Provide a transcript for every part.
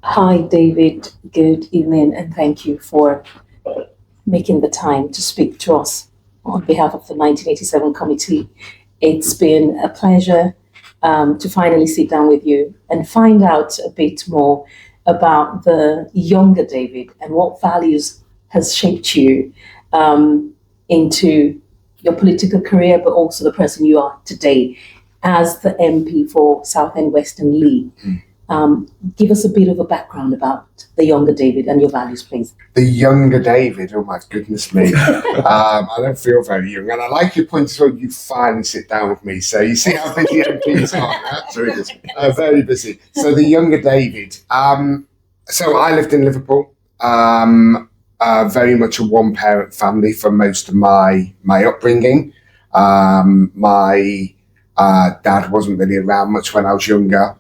Hi, David. Good evening, and thank you for making the time to speak to us on behalf of the 1987 committee. It's been a pleasure to finally sit down with you and find out a bit more about the younger David and what values has shaped you into your political career, but also the person you are today as the MP for Southend Western Lee. Give us a bit of a background about the younger David and your values, please. The younger David, oh my goodness me. I don't feel very young. And I like your point as well, you finally sit down with me. So you see how busy MPs are. Very busy. So the younger David. So I lived in Liverpool. Very much a one-parent family for most of my upbringing. My dad wasn't really around much when I was younger,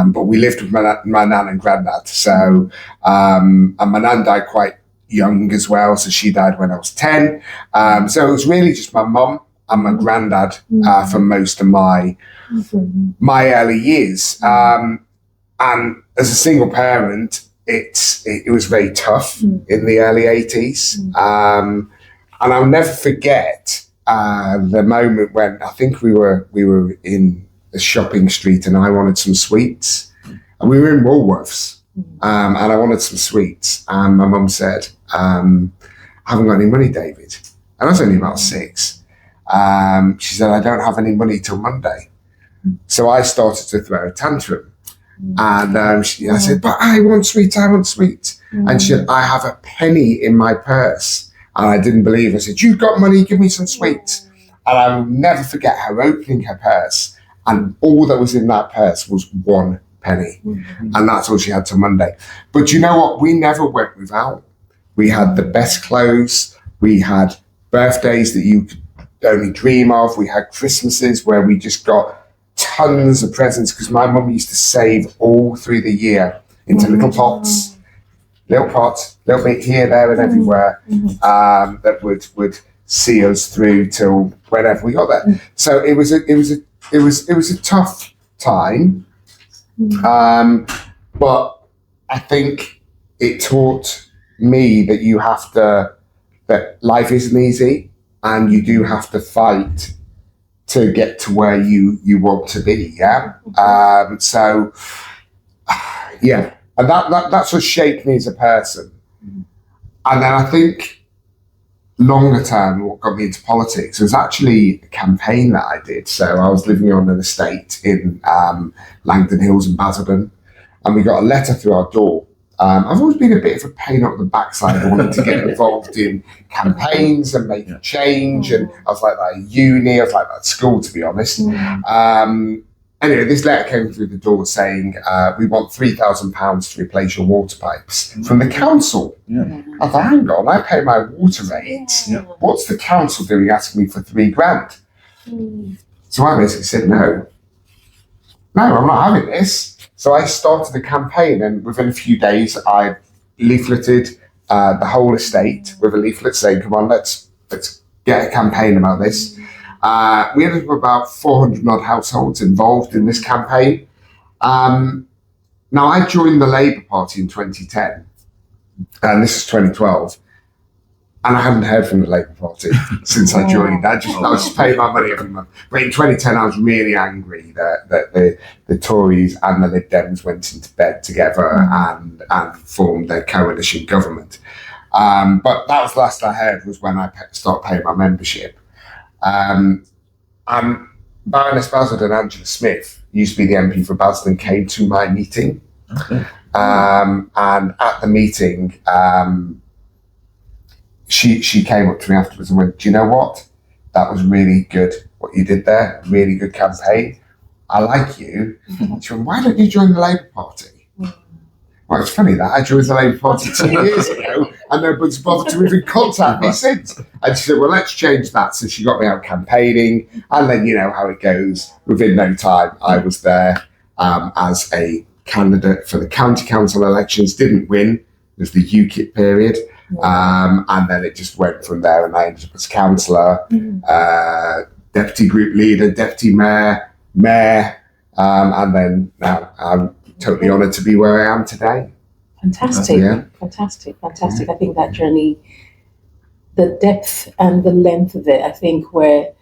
but we lived with my nan and granddad. So, and my nan died quite young as well. So she died when I was 10. So it was really just my mum and my granddad for most of my early years. And as a single parent, it was very tough in the early 80s. And I'll never forget the moment when I think we were in a shopping street and I wanted some sweets, and we were in Woolworths, and I wanted some sweets, and my mum said, I haven't got any money, David. And I was only about 6. She said, I don't have any money till Monday. So I started to throw a tantrum, and I said, but I want sweets. And she said, I have a penny in my purse. And I didn't believe her. I said, you've got money, give me some sweets. And I will never forget her opening her purse, and all that was in that purse was 1 penny. And that's all she had till Monday. But you know what? We never went without. We had the best clothes. We had birthdays that you could only dream of. We had Christmases where we just got tons of presents, because my mum used to save all through the year into little pots, little bit here, there, and everywhere, that would see us through till whenever we got there. So it was a tough time, but I think it taught me that that life isn't easy, and you do have to fight to get to where you want to be. So yeah. And that's what shaped me as a person. And then I think longer term, what got me into politics was actually a campaign that I did. So I was living on an estate in Langdon Hills in Basildon, and we got a letter through our door. I've always been a bit of a pain up the backside. I wanted to get involved in campaigns and make a change. And I was like that at uni, I was like that at school, to be honest. Anyway, this letter came through the door saying, we want £3,000 to replace your water pipes from the council. I thought, hang on, I pay my water rates. What's the council doing asking me for £3,000? So I basically said, no, I'm not having this. So I started a campaign, and within a few days, I leafleted the whole estate with a leaflet saying, come on, let's get a campaign about this. We ended up about 400 odd households involved in this campaign. Now, I joined the Labour Party in 2010, and this is 2012, and I haven't heard from the Labour Party since I joined. I was just paying my money every month. But in 2010, I was really angry that the Tories and the Lib Dems went into bed together and formed their coalition government. But that was the last I heard, was when I started paying my membership. Baroness Basildon, Angela Smith, used to be the MP for Basildon, came to my meeting. And at the meeting, she came up to me afterwards and went, do you know what? That was really good, what you did there. Really good campaign. I like you. She went, why don't you join the Labour Party? Well, it's funny that I joined the Labour Party 2 years ago and nobody's bothered to even contact me since. And she said, well, let's change that. So she got me out campaigning, and then you know how it goes. Within no time, I was there as a candidate for the county council elections. Didn't win. It was the UKIP period. And then it just went from there, and I ended up as councillor, deputy group leader, deputy mayor, and then now I'm totally honoured to be where I am today. Fantastic, Yeah. fantastic. I think that journey, the depth and the length of it, I think where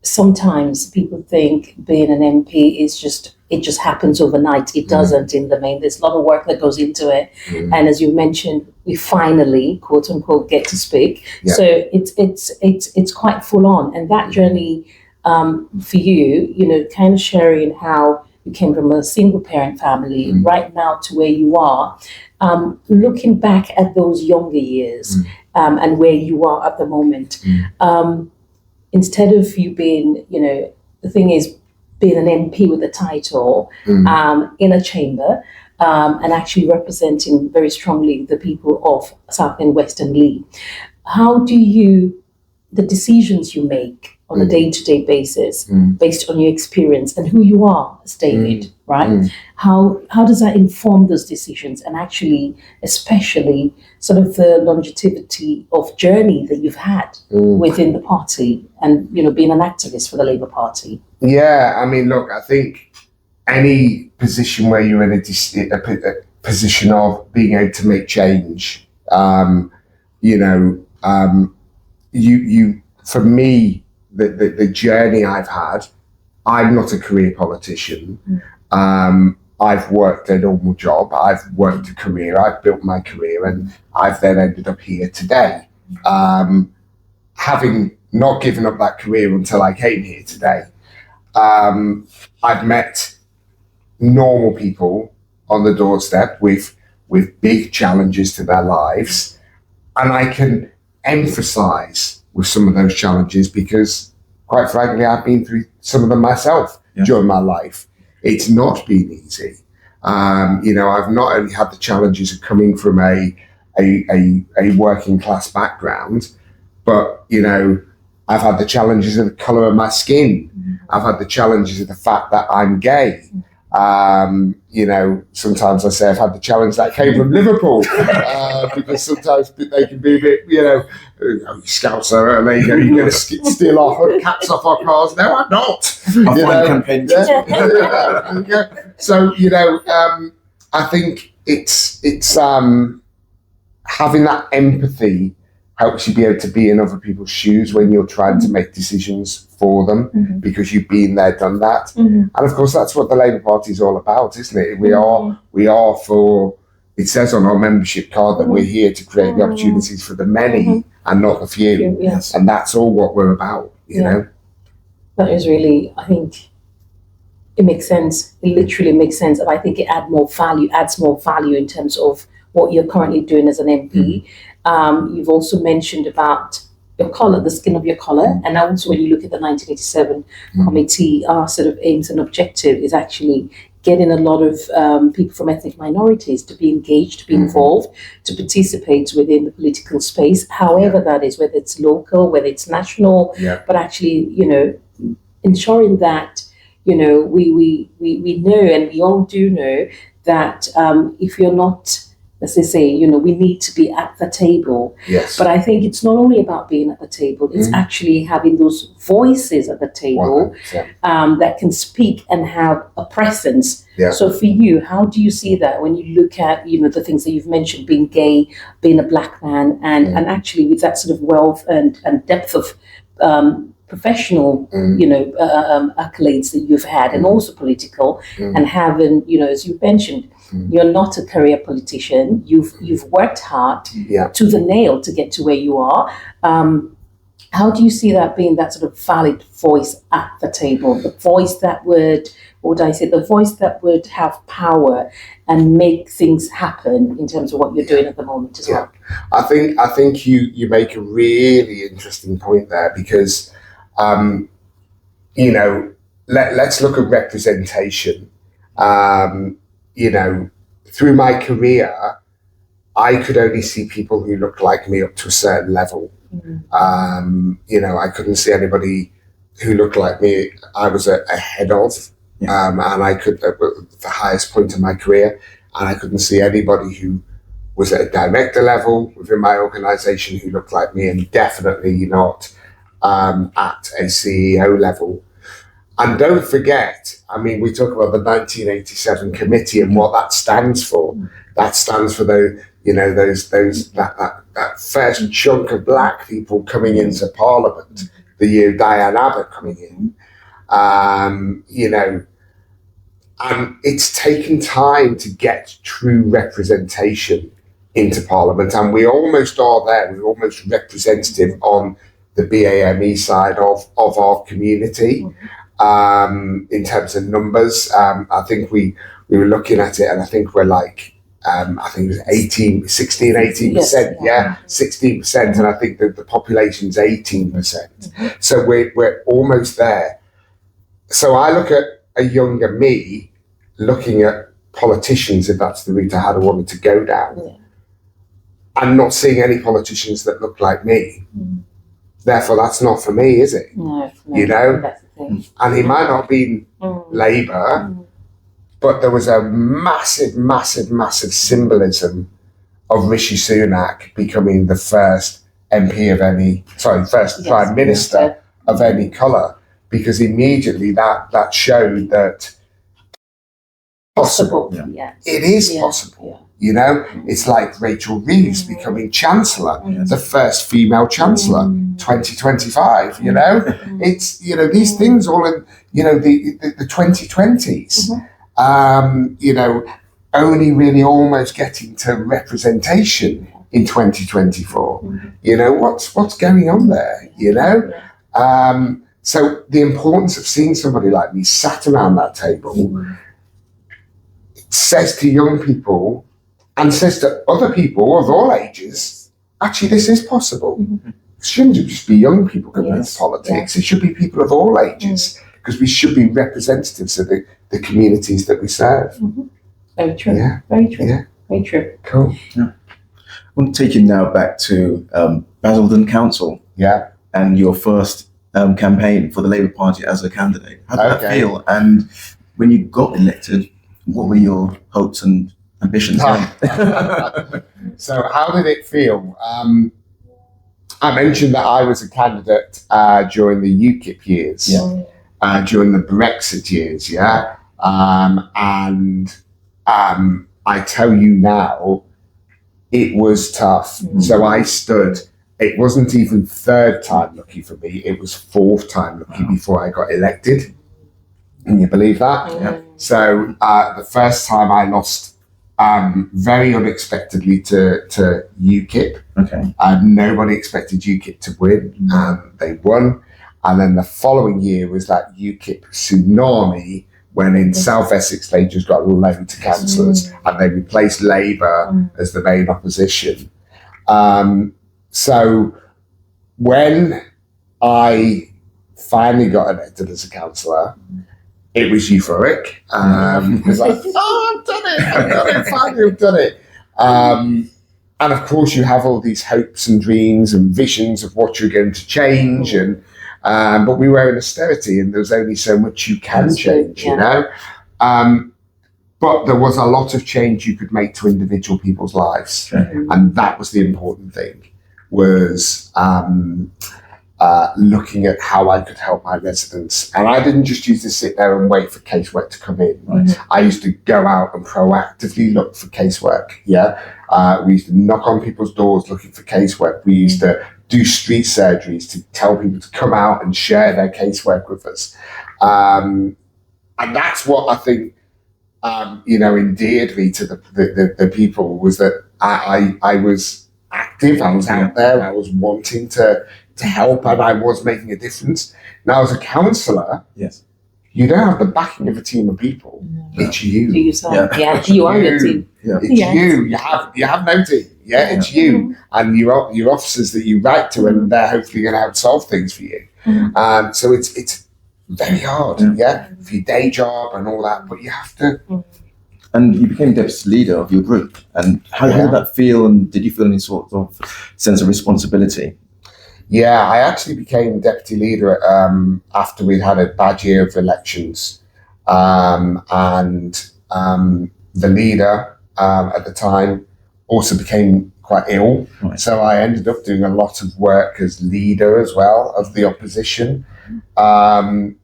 sometimes people think being an MP is it just happens overnight. It doesn't in the main. There's a lot of work that goes into it. And as you mentioned, we finally, quote unquote, get to speak. Yeah. So it's quite full on. And that journey for you, kind of sharing how you came from a single parent family right now to where you are, looking back at those younger years and where you are at the moment. Instead of you being, the thing is being an MP with a title in a chamber and actually representing very strongly the people of South and Western Leigh. How do the decisions you make on a day-to-day basis based on your experience and who you are as David, right? How does that inform those decisions and actually, especially sort of the longevity of journey that you've had within the party and, being an activist for the Labour Party? Yeah, I mean, look, I think any position where you're in a position of being able to make change, for me, the journey I've had, I'm not a career politician. I've worked a normal job. I've worked a career. I've built my career, and I've then ended up here today, having not given up that career until I came here today. I've met normal people on the doorstep with big challenges to their lives, and I can empathise with some of those challenges because, quite frankly, I've been through some of them myself during my life. It's not been easy. I've not only had the challenges of coming from a working class background, but, I've had the challenges of the colour of my skin. I've had the challenges of the fact that I'm gay. Sometimes I say I've had the challenge that came from Liverpool because sometimes they can be a bit, Scouser, and there you go, you're going to steal our hood caps off our cars. No, I'm not. So, I think it's having that empathy helps you be able to be in other people's shoes when you're trying to make decisions for them because you've been there, done that. And of course, that's what the Labour Party is all about, isn't it? We are for, it says on our membership card that we're here to create the opportunities for the many and not the few. Yes. And that's all what we're about, you know? That is really, I think, it makes sense. It literally makes sense. And I think it adds more value in terms of what you're currently doing as an MP. You've also mentioned about your collar, the skin of your collar, and also when you look at the 1987 committee, our sort of aims and objective is actually getting a lot of people from ethnic minorities to be engaged, to be involved, to participate within the political space, however that is, whether it's local, whether it's national, but actually, ensuring that, we know, and we all do know that if you're not, as they say, we need to be at the table. Yes. But I think it's not only about being at the table, it's actually having those voices at the table that can speak and have a presence. Yeah. So for you, how do you see that when you look at, the things that you've mentioned, being gay, being a black man, and actually with that sort of wealth and depth of professional, accolades that you've had, and also political, and having, as you mentioned, you're not a career politician. You've worked hard to the nail to get to where you are. How do you see that being that sort of valid voice at the table? The voice that would, the voice that would have power and make things happen in terms of what you're doing at the moment as well. I think you make a really interesting point there because, let's look at representation. Through my career, I could only see people who looked like me up to a certain level. I couldn't see anybody who looked like me. I was ahead of, and I could, at the highest point of my career, and I couldn't see anybody who was at a director level within my organisation who looked like me, and definitely not at a CEO level. And don't forget, I mean, we talk about the 1987 committee and what that stands for. That stands for that first chunk of black people coming into Parliament, the year Diane Abbott coming in. And it's taken time to get true representation into Parliament, and we almost are there. We're almost representative on the BAME side of our community. In terms of numbers, I think we were looking at it, and I think we're like, I think it was 18%, 18%, yeah, 16%, and I think that the population's 18%. So we're almost there. So I look at a younger me looking at politicians, if that's the route I had wanted to go down, and not seeing any politicians that look like me. Therefore, that's not for me, is it? No, you know? That's the thing. And he might not have been Labour, but there was a massive, massive, massive symbolism of Rishi Sunak becoming the first first Prime Minister of any colour, because immediately that showed that possible. It is possible. You know, it's like Rachel Reeves becoming Chancellor, the first female Chancellor, 2025, you know. It's, these things all in, the 2020s, only really almost getting to representation in 2024. What's going on there, So the importance of seeing somebody like me sat around that table says to young people, and says to other people of all ages, actually, this is possible. It shouldn't just be young people coming into politics. It should be people of all ages, because we should be representatives of the communities that we serve. Very true. Yeah. Very true. Yeah. Very true. Cool. Yeah. I want to take you now back to Basildon Council. Yeah. And your first campaign for the Labour Party as a candidate. How did that feel? And when you got elected, what were your hopes and ambitions? So how did it feel? I mentioned that I was a candidate during the UKIP years, during the Brexit years, and I tell you now, it was tough. So I stood, it wasn't even third time lucky for me, it was fourth time lucky before I got elected. Can you believe that? So the first time I lost very unexpectedly to UKIP. Nobody expected UKIP to win, and they won. And then the following year was that UKIP tsunami, when in South Essex they just got loads of councillors and they replaced Labour as the main opposition. So when I finally got elected as a councillor, it was euphoric, because I've done it, finally I've done it. And of course you have all these hopes and dreams and visions of what you're going to change, but we were in austerity and there's only so much you can change, but there was a lot of change you could make to individual people's lives. And that was the important thing, was looking at how I could help my residents. And I didn't just used to sit there and wait for casework to come in. I used to go out and proactively look for casework. We used to knock on people's doors looking for casework. We used to do street surgeries to tell people to come out and share their casework with us. And that's what I think, endeared me to the people, was that I was active, I was out there, I was wanting to help, and I was making a difference. Now, as a councillor, you don't have the backing of a team of people. It's you. You are your team. It's you. You have no team. It's you and your officers that you write to, and they're hopefully going to help solve things for you. So it's very hard, for your day job and all that, but you have to. And you became deputy leader of your group. And how did that feel? And did you feel any sort of sense of responsibility? Yeah, I actually became deputy leader after we'd had a bad year of elections. And the leader at the time also became quite ill. So I ended up doing a lot of work as leader as well of the opposition. And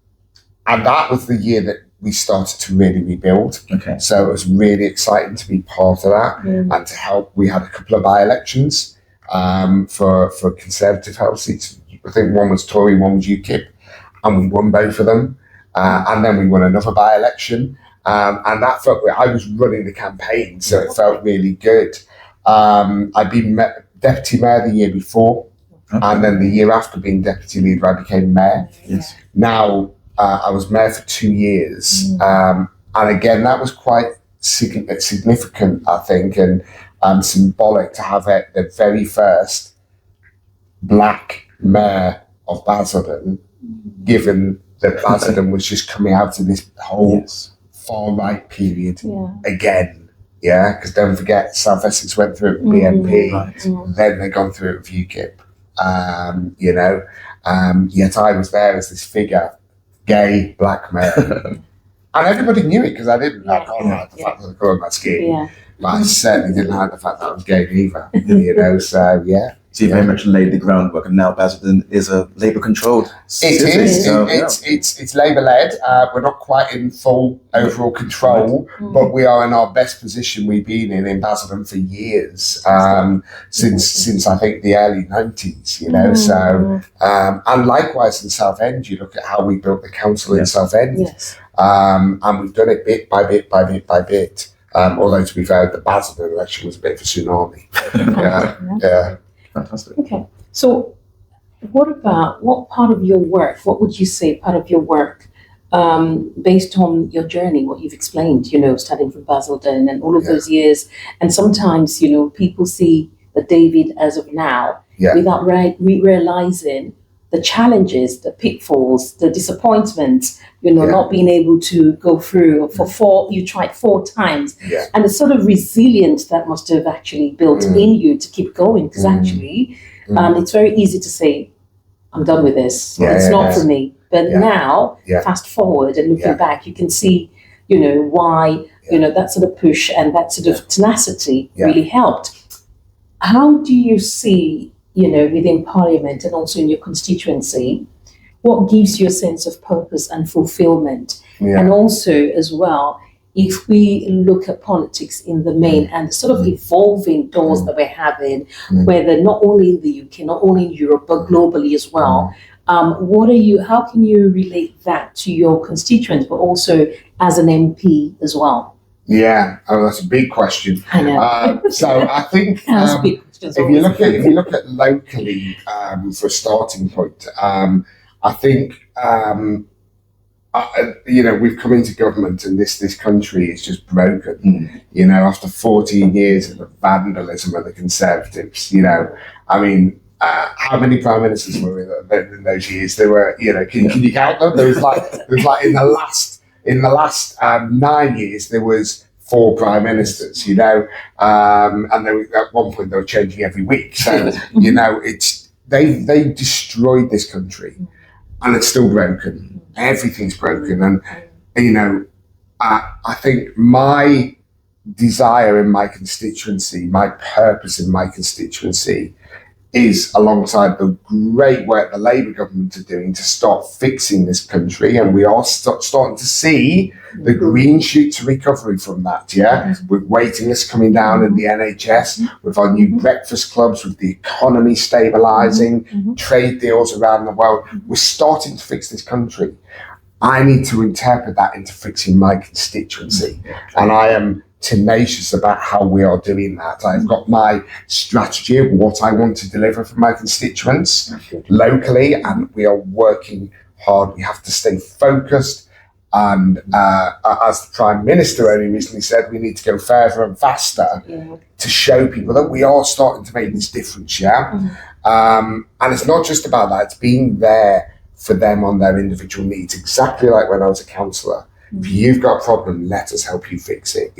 And that was the year that we started to really rebuild. Okay. So it was really exciting to be part of that and to help. We had a couple of by-elections for Conservative House seats. I think one was Tory, one was UKIP, and we won both of them. And then we won another by-election. And that felt, I was running the campaign, so it felt really good. I'd been deputy mayor the year before, and then the year after being deputy leader, I became mayor. Yes. Now, I was mayor for 2 years. And again, that was quite significant, I think, and symbolic to have it the very first black mayor of Basildon, given that Basildon was just coming out of this whole far right period again. Yeah, because don't forget, South Essex went through it with BNP, then they've gone through it with UKIP. Yet I was there as this figure, gay, black mayor. And everybody knew it because I didn't hide the fact that I colored my skin. But I certainly didn't hide the fact that I was gay either. So yeah. So you very much laid the groundwork, and now Basildon is a Labour-controlled city. It is. It's Labour-led. We're not quite in full overall control, but we are in our best position we've been in Basildon for years, since I think the early 90s. So and likewise in Southend, you look at how we built the council in Southend, and we've done it bit by bit by bit by bit. Although to be fair, the Basildon election was a bit of a tsunami. Yeah. Fantastic. Okay. So what part of your work, what would you say part of your work, based on your journey, what you've explained, starting from Basildon and all of those years, and sometimes, people see the David as of now without realizing the challenges, the pitfalls, the disappointments, not being able to go through you tried 4 times, and the sort of resilience that must have actually built in you to keep going, because actually it's very easy to say, I'm done with this, it's not for me. But now, fast forward and looking back, you can see, why, that sort of push and that sort of tenacity really helped. How do you see, within Parliament and also in your constituency, what gives you a sense of purpose and fulfillment? And also, as well, if we look at politics in the main and the sort of evolving doors that we're having, whether not only in the UK, not only in Europe, but globally as well, how can you relate that to your constituents, but also as an MP as well? Yeah, that's a big question. I know. So I think if you look at locally, for a starting point, I think we've come into government and this country is just broken. After 14 years of the vandalism of the Conservatives. How many prime ministers were in those years? There were, can you count them? There was like in the last 9 years, there was 4 prime ministers, and at one point they were changing every week. So, they destroyed this country, and it's still broken. Everything's broken, and I think my desire in my constituency, my purpose in my constituency, is alongside the great work the Labour government are doing to start fixing this country, and we are starting to see the green shoots of recovery from that, with waiting lists coming down in the NHS, with our new breakfast clubs, with the economy stabilising, trade deals around the world. We're starting to fix this country. I need to interpret that into fixing my constituency, and I am tenacious about how we are doing that. I've got my strategy of what I want to deliver for my constituents locally, and we are working hard. We have to stay focused, and as the Prime Minister only recently said, we need to go further and faster to show people that we are starting to make this difference. And it's not just about that, it's being there for them on their individual needs, exactly like when I was a councillor. If you've got a problem, let us help you fix it.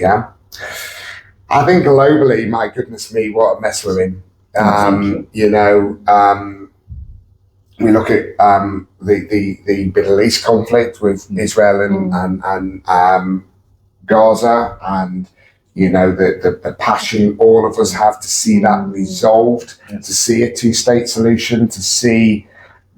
I think globally, my goodness me, what a mess we're in. We look at the Middle East conflict with Israel and Gaza, and the passion all of us have to see that resolved, to see a 2-state solution, to see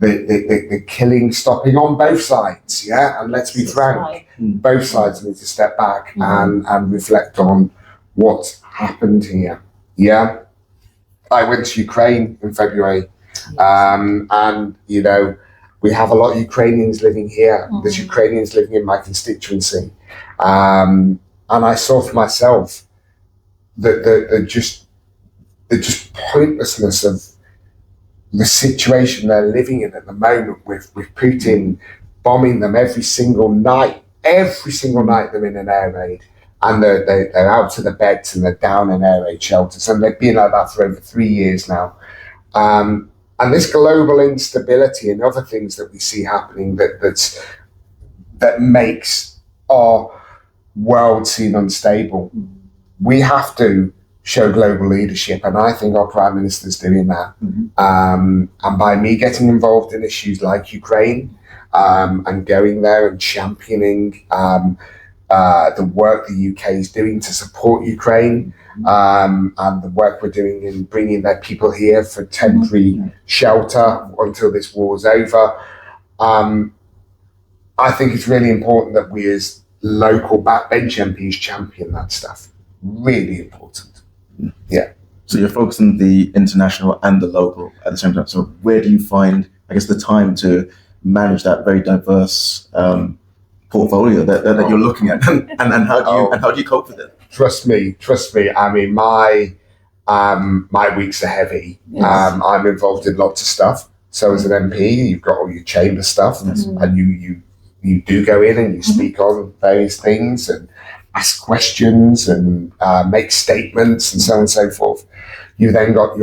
the killing stopping on both sides, yeah? And let's be frank, both sides need to step back and reflect on what's happened here, yeah? I went to Ukraine in February, and, you know, we have a lot of Ukrainians living here. There's Ukrainians living in my constituency. And I saw for myself the just pointlessness of the situation they're living in at the moment with Putin bombing them every single night. Every single night they're in an air raid, and they're out to the beds and they're down in air raid shelters, and they've been like that for over 3 years now. And this global instability and other things that we see happening that makes our world seem unstable. We have to show global leadership, and I think our Prime Minister's doing that. And by me getting involved in issues like Ukraine, and going there and championing the work the UK is doing to support Ukraine, and the work we're doing in bringing their people here for temporary shelter until this war's over. I think it's really important that we as local backbench MPs champion that stuff. Really important. Yeah. So you're focusing the international and the local at the same time. So where do you find, I guess, the time to manage that very diverse portfolio that you're looking at, and how do you cope with it? Trust me. I mean, my weeks are heavy. Yes. I'm involved in lots of stuff. So as an MP, you've got all your chamber stuff, and you do go in and you speak on various things and ask questions and make statements and so on and so forth. You then got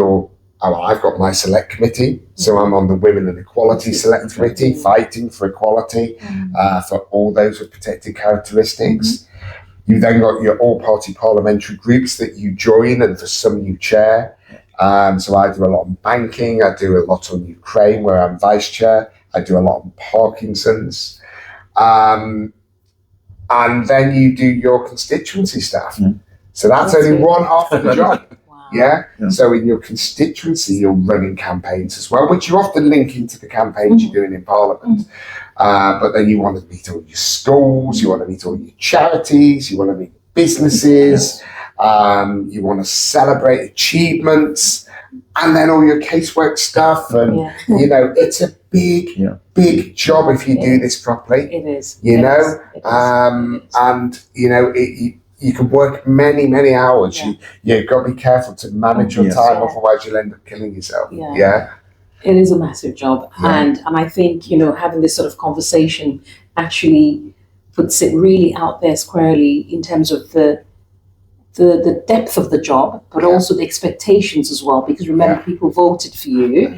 I've got my select committee, so I'm on the Women and Equality Select Committee, fighting for equality for all those with protected characteristics. You then got your all-party parliamentary groups that you join, and for some you chair. So I do a lot on banking, I do a lot on Ukraine, where I'm vice chair, I do a lot on Parkinson's. And then you do your constituency stuff. So that's only one half of the job. Yeah? So in your constituency, you're running campaigns as well, which you often link into the campaigns you're doing in Parliament. But then you want to meet all your schools, you want to meet all your charities, you want to meet businesses, you want to celebrate achievements, and then all your casework stuff. And, you know, it's a big job if you do this properly. It is. You know? And, you know, you can work many hours. You've got to be careful to manage your time, otherwise you'll end up killing yourself. It is a massive job, and I think, you know, having this sort of conversation actually puts it really out there squarely in terms of the depth of the job, but also the expectations as well. Because remember, people voted for you.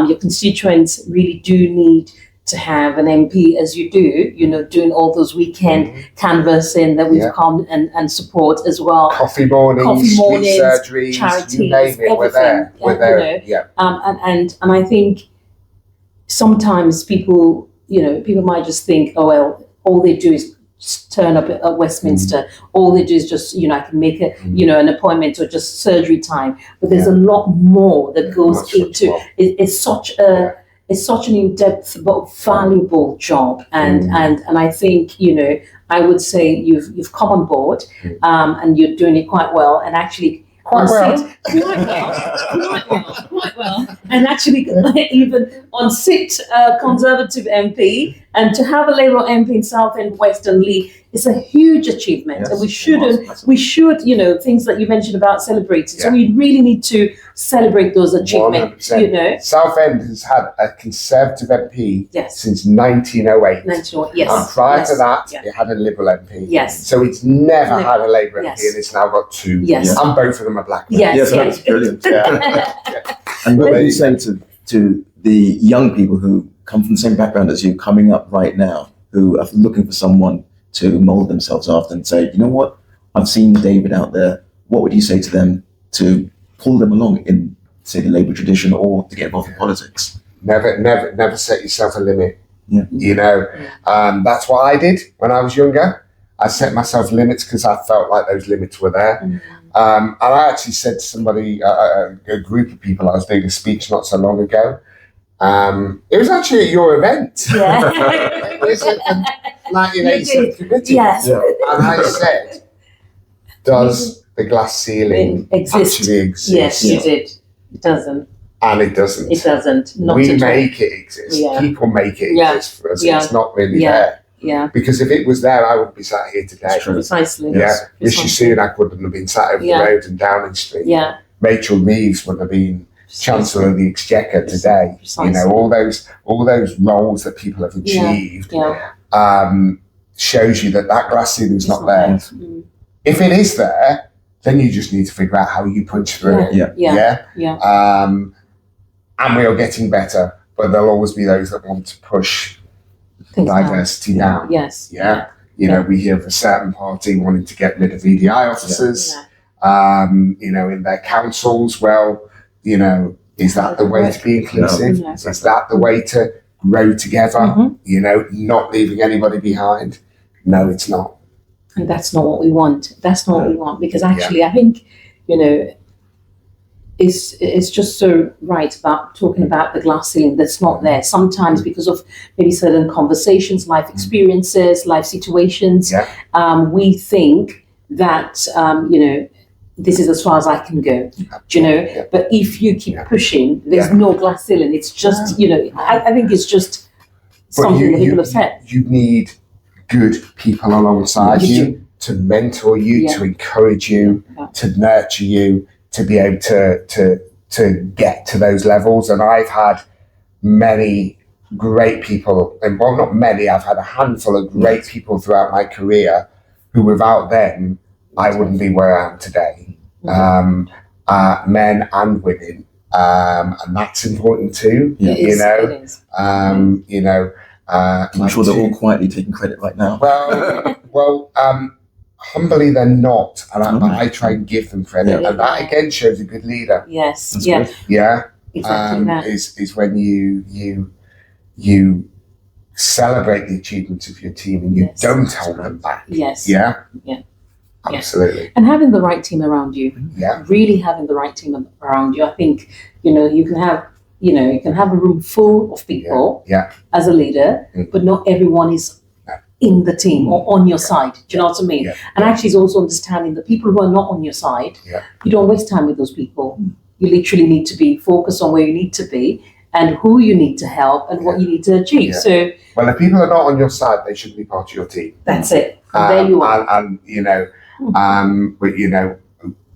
Your constituents really do need to have an MP, as you do, you know, doing all those weekend canvassing that we've come and support as well. Coffee mornings, street surgeries, charities, you name it, we're there. You know, and I think sometimes people might just think, oh, well, all they do is turn up at Westminster. All they do is just, you know, I can make an appointment or just surgery time. But there's a lot more that goes into it. It's such an in-depth but valuable job, and I think, you know, I would say you've come on board, and you're doing it quite well, and actually quite well, and actually even on sit Conservative MP, and to have a Labour MP in Southend, Western Leigh is a huge achievement, and we should, you know, things that you mentioned about celebrating. So we really need to celebrate those achievements. 100%. You know, Southend has had a Conservative MP since 1908. And prior to that, it had a Liberal MP. So it's never had a Labour MP, and it's now got two. And both of them are black men. That's brilliant. And what would you say to the young people who come from the same background as you, coming up right now, who are looking for someone to mold themselves after, and say, you know what, I've seen David out there? What would you say to them to pull them along in, say, the Labour tradition, or to get involved in politics? Never set yourself a limit. You know, that's what I did when I was younger. I set myself limits because I felt like those limits were there. And I actually said to somebody, a group of people, I was doing a speech not so long ago, It was actually at your event. Yeah. It was at the 1987 committee. Yes. Yeah. And I said, does the glass ceiling actually exist? Yes, you did. It doesn't. And it doesn't. It doesn't. Not We at all. make it exist. Yeah. People make it Yeah. exist for us. Yeah. It's not really Yeah. there. Yeah, Because if it was there, I wouldn't be sat here today. That's true. precisely. Yeah, Precisely. Rishi Sunak wouldn't have been sat over Yeah. the road in Downing Street. Yeah. Rachel Reeves would have been Chancellor of the Exchequer today. Precisely. You know, all those roles that people have achieved Yeah. shows you that glass ceiling's It's not there. Mm. If it is there, then you just need to figure out how you punch through it. Yeah. Yeah. Yeah. And we are getting better, but there'll always be those that want to push Things down. diversity down. Yes. Yeah. You know, we hear of a certain party wanting to get rid of EDI officers, Yeah. you know, in their councils. Well, you know, is that the way to be inclusive? No. Is that the way to grow together? Mhm. You know, not leaving anybody behind? No, it's not. And that's not what we want. That's not what we want, because actually, I think, you know, it's just so right about talking about the glass ceiling that's not there. Sometimes because of maybe certain conversations, life experiences, life situations, we think that, you know, this is as far as I can go, do you know? Yeah. But if you keep pushing, there's no glass ceiling. It's just, you know, I think it's just something that people have said. You need good people alongside You you to mentor you, Yeah. to encourage you, Yeah. to nurture you, to be able to get to those levels. And I've had many great people, and well, not many, I've had a handful of great people throughout my career who without them, I wouldn't be where I am today. Men and women. And that's important too, It you is, know. it is. You know, I'm sure they're all quietly taking credit right now. Well, humbly they're not, and I try and give them credit, Yeah. and that again shows a good leader. Yes, That's yeah, good. Yeah, exactly that. is when you celebrate the achievements of your team and you Yes. don't hold them back. Yes. Yeah, Yeah. absolutely. And having the right team around you, Yeah, really having the right team around you. I think, you know, you can have a room full of people yeah. as a leader, Mm. but not everyone is in the team or on your side. Do you know what I mean? Yeah. And actually, it's also understanding the people who are not on your side. Yeah. You don't waste time with those people. You literally need to be focused on where you need to be and who you need to help and what you need to achieve. Yeah. So Well, if people are not on your side, they shouldn't be part of your team. that's it. There you are. And you know, but you know,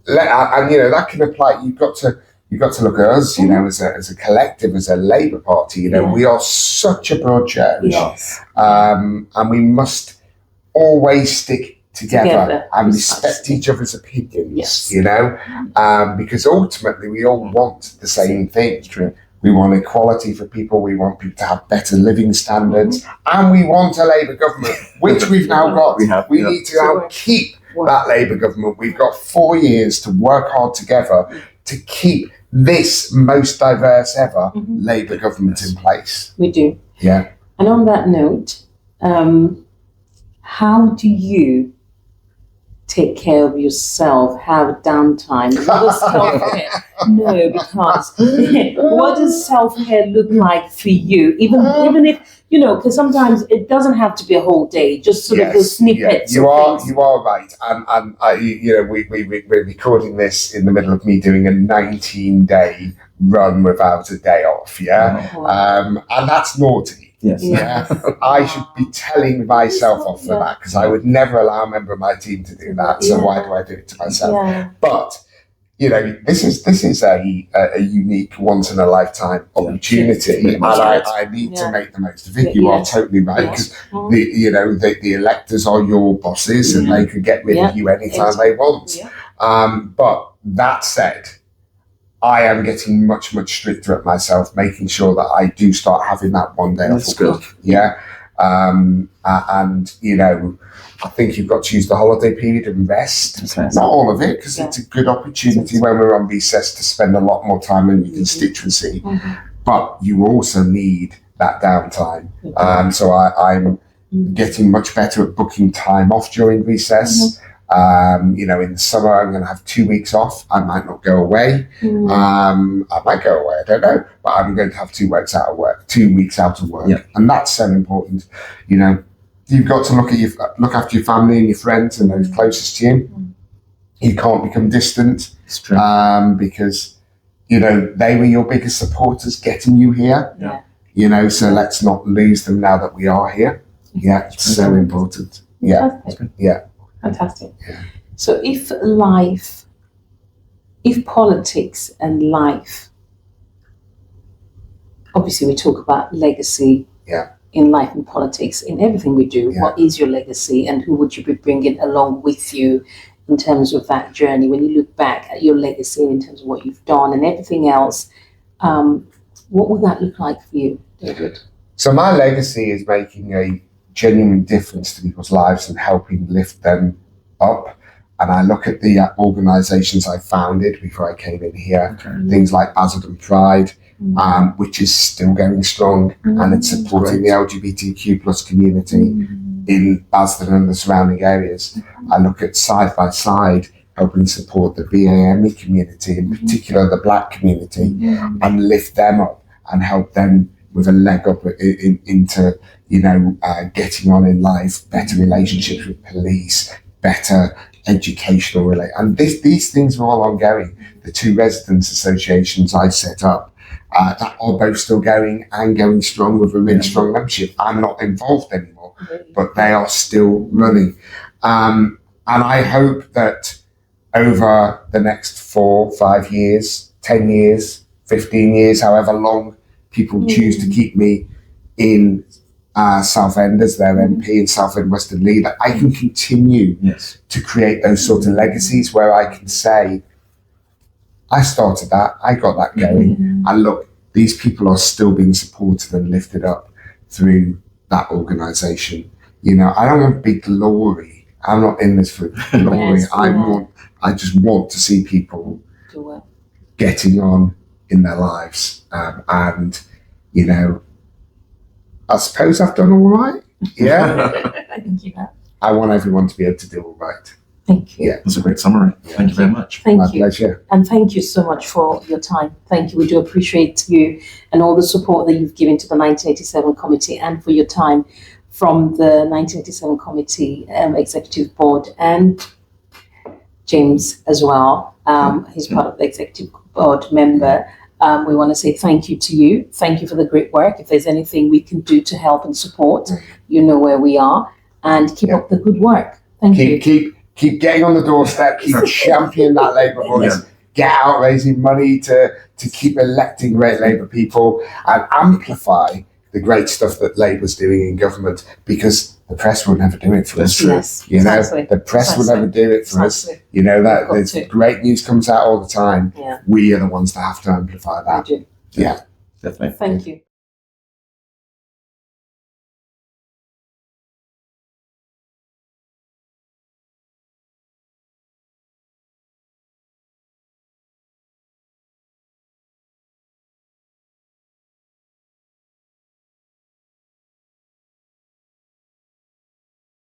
and you know that can apply. You've got to look at us, you know, as a collective, as a Labour Party. You know, Yeah. we are such a broad church, Yes. and we must always stick together Together, and precisely. respect each other's opinions. Yes. You know, because ultimately we all want the same thing. True. We want equality for people. We want people to have better living standards, and we want a Labour government, which we've now got. We need to now keep that Labour government. We've got 4 years to work hard together to keep this most diverse ever Labour government in place. We do. Yeah. And on that note, how do you take care of yourself, have downtime? What does self-care? No, because what does self-care look like for you? Even if, you know, because sometimes it doesn't have to be a whole day, just sort of those snippets. You of are things. you are right, and you know we're recording this in the middle of me doing a 19-day run without a day off. Yeah, and that's naughty. Yes. Yeah, I should be telling myself off for that because I would never allow a member of my team to do that. So why do I do it to myself? Yeah. But you know, this is a unique, once in a lifetime opportunity, and I need to make the most of it. You are totally right because the electors are your bosses, and they could get rid of you anytime they want. But that said, I am getting much stricter at myself, making sure that I do start having that one day off a week. Yeah. And you know, I think you've got to use the holiday period and rest. Not all of it, because it's a good opportunity when we're on recess to spend a lot more time with your constituency. But you also need that downtime. So I'm getting much better at booking time off during recess. You know, in the summer, I'm going to have 2 weeks off. I might not go away. I might go away. I don't know, but I'm going to have 2 weeks out of work. 2 weeks out of work, Yeah. and that's so important. You know, you've got to look after your family and your friends and those closest to you. You can't become distant, It's true. because you know they were your biggest supporters getting you here. Yeah. You know, so let's not lose them now that we are here. Yeah, it's so important. Yeah, Fantastic. yeah. Fantastic. Yeah. So if politics and life, obviously we talk about legacy in life and politics, in everything we do. Yeah. What is your legacy and who would you be bringing along with you in terms of that journey? When you look back at your legacy in terms of what you've done and everything else, what would that look like for you, David? So my legacy is making a genuine difference to people's lives and helping lift them up. And I look at the organisations I founded before I came in here, things like Basildon Pride, which is still going strong, and it's supporting the LGBTQ plus community in Basildon and the surrounding areas. I look at Side by Side, helping support the BAME community, in particular the Black community, and lift them up and help them with a leg up into, you know, getting on in life, better relationships with police, better educational and these things are all ongoing. The 2 residents associations I set up that are both still going and going strong with a really strong membership. I'm not involved anymore, but they are still running. And I hope that over the next 4, 5 years, 10 years, 15 years, however long people choose to keep me in Southend as their MP in Southend Western Lead, that I can continue to create those sort of legacies where I can say, I started that, I got that going, and look, these people are still being supported and lifted up through that organisation. You know, I don't want big glory. I'm not in this for glory. Yes, I just want to see people getting on in their lives, and you know, I suppose I've done all right. Yeah. Thank you. I want everyone to be able to do all right. Thank you. Yeah. That's a great summary. Thank you very much. Thank My you. pleasure. And thank you so much for your time. Thank you. We do appreciate you and all the support that you've given to the 1987 committee, and for your time from the 1987 committee executive board, and James as well. He's part of the executive board member. We want to say thank you to you. Thank you for the great work. If there's anything we can do to help and support, you know where we are, and keep up the good work. Thank you. Keep getting on the doorstep. Keep championing that Labour voice. Get out raising money to keep electing great Labour people and amplify the great stuff that Labour's doing in government, because the press will never do it for us. Yes, you know, exactly. the press will never do it for us. Exactly. You know, that Got there's to. great news comes out all the time. Yeah. We are the ones that have to amplify that. We do. Yeah. Definitely. Thank you.